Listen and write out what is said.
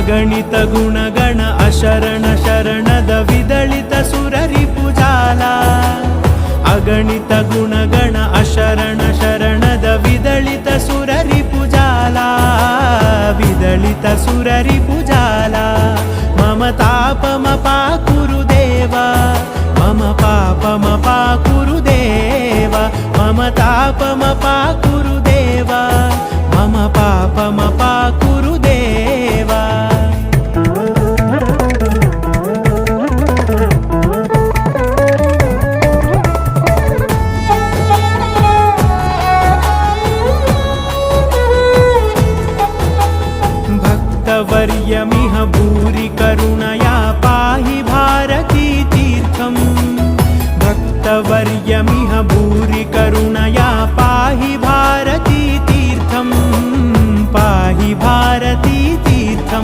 ಅಗಣಿತ ಗುಣಗಣ ಅಶರಣ ಶರಣದ ವಿದಳಿತ ಸುರರಿಪುಜಾಲ ಅಗಣಿತ ಗುಣಗಣ ಅಶರಣ ಶರಣದ ವಿದಳಿತ ಸುರರಿಪುಜಾಲ ವಿದಳಿತ ಸುರರಿಪುಜಾಲ ಮಮ ತಾಪಮ ಪಾಕುರುದೇವ ಮಮ ಪಾಪಮ ಪಾಕುರುದೇವ ಮಮ ತಾಪಮ ಪಾಕುರುದೇವ ಮಮ ಪಾಪಮ ಪಾಕುರುದೇವ भक्तवर्यमिह भूरि करुणया पाहि भारती तीर्थम् भक्तवर्यमिह भूरि करुणया